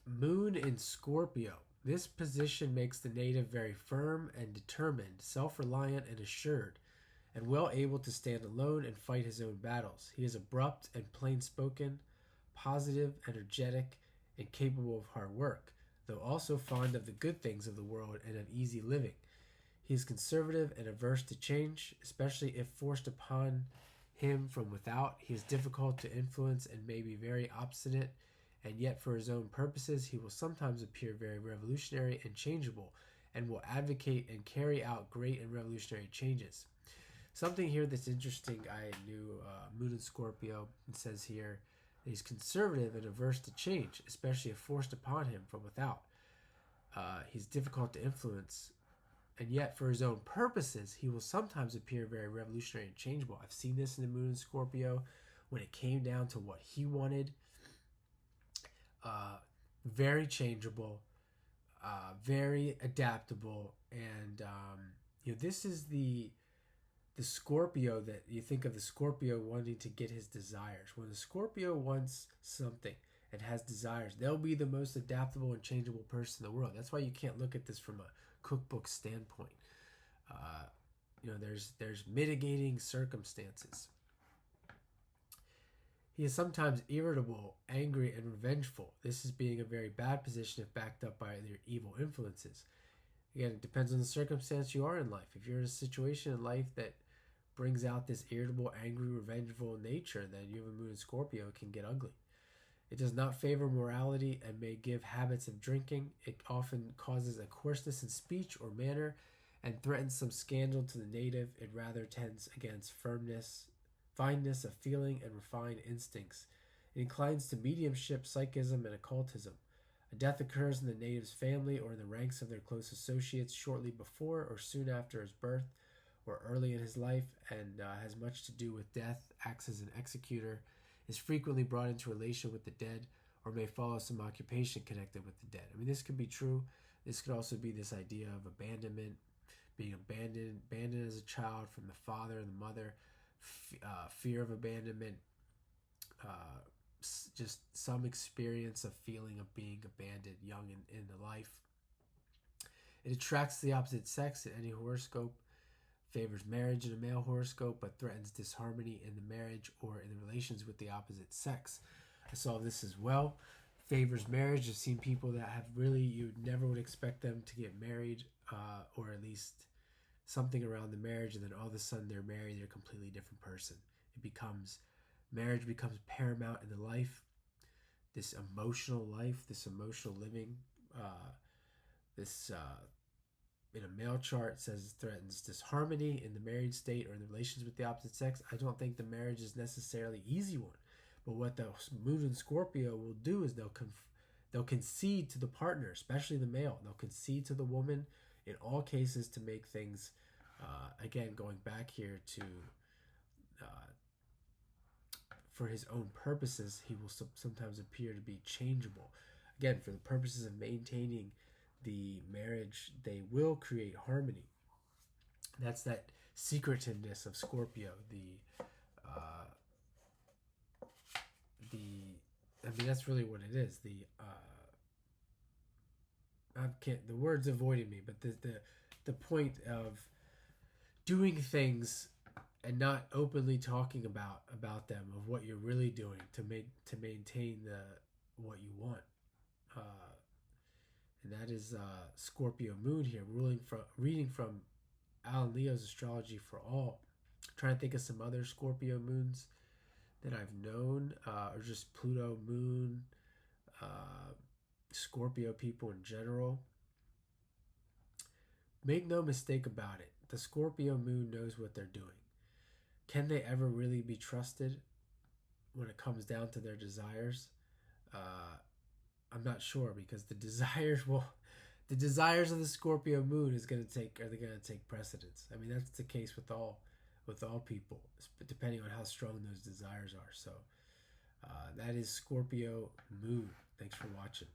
Moon in Scorpio. This position makes the native very firm and determined, self-reliant and assured, and well able to stand alone and fight his own battles. He is abrupt and plain-spoken, positive, energetic, and capable of hard work, though also fond of the good things of the world and of easy living. He is conservative and averse to change, especially if forced upon him from without. He is difficult to influence and may be very obstinate, and yet for his own purposes he will sometimes appear very revolutionary and changeable, and will advocate and carry out great and revolutionary changes. Something here that's interesting, I knew Moon in Scorpio. It says here that he's conservative and averse to change, especially if forced upon him from without. He's difficult to influence, and yet for his own purposes he will sometimes appear very revolutionary and changeable. I've seen this in the Moon in Scorpio when it came down to what he wanted. Very changeable, very adaptable, and this is the Scorpio that you think of, the Scorpio wanting to get his desires. When the Scorpio wants something and has desires, they'll be the most adaptable and changeable person in the world. That's why you can't look at this from a cookbook standpoint. There's mitigating circumstances. He is sometimes irritable, angry, and revengeful. This is being a very bad position if backed up by their evil influences. Again, it depends on the circumstance you are in life. If you're in a situation in life that brings out this irritable, angry, revengeful nature, then you have a Moon in Scorpio, it can get ugly. It does not favor morality and may give habits of drinking. It often causes a coarseness in speech or manner and threatens some scandal to the native. It rather tends against firmness, fineness of feeling, and refined instincts. It inclines to mediumship, psychism, and occultism. A death occurs in the native's family or in the ranks of their close associates shortly before or soon after his birth or early in his life, and has much to do with death, acts as an executor, is frequently brought into relation with the dead, or may follow some occupation connected with the dead. I mean, this could be true. This could also be this idea of abandonment, being abandoned as a child from the father and the mother, fear of abandonment, just some experience of feeling of being abandoned young in the life. It attracts the opposite sex in any horoscope, favors marriage in a male horoscope, but threatens disharmony in the marriage or in the relations with the opposite sex. I saw this as well. Favors marriage. I've seen people that have really, you never would expect them to get married, or at least something around the marriage, and then all of a sudden they're married, they're a completely different person. Marriage becomes paramount in the life, this emotional life, this emotional living. In a male chart, says it threatens disharmony in the married state or in the relations with the opposite sex. I don't think the marriage is necessarily an easy one, but what the Moon in Scorpio will do is they'll concede to the partner, especially the male. They'll concede to the woman in all cases to make things, again, going back here to, for his own purposes, he will sometimes appear to be changeable. Again, for the purposes of maintaining the marriage, they will create harmony. That's that secretiveness of Scorpio. That's really what it is. The words avoided me, but the point of doing things and not openly talking about them, of what you're really doing to maintain what you want. And that is Scorpio Moon here, reading from Alan Leo's Astrology for All. I'm trying to think of some other Scorpio moons that I've known, or just Pluto Moon, Scorpio people in general. Make no mistake about it, the Scorpio Moon knows what they're doing. Can they ever really be trusted when it comes down to their desires? I'm not sure, because the desires of the Scorpio Moon are going to take precedence. I mean, that's the case with all people, depending on how strong those desires are. So that is Scorpio Moon. Thanks for watching.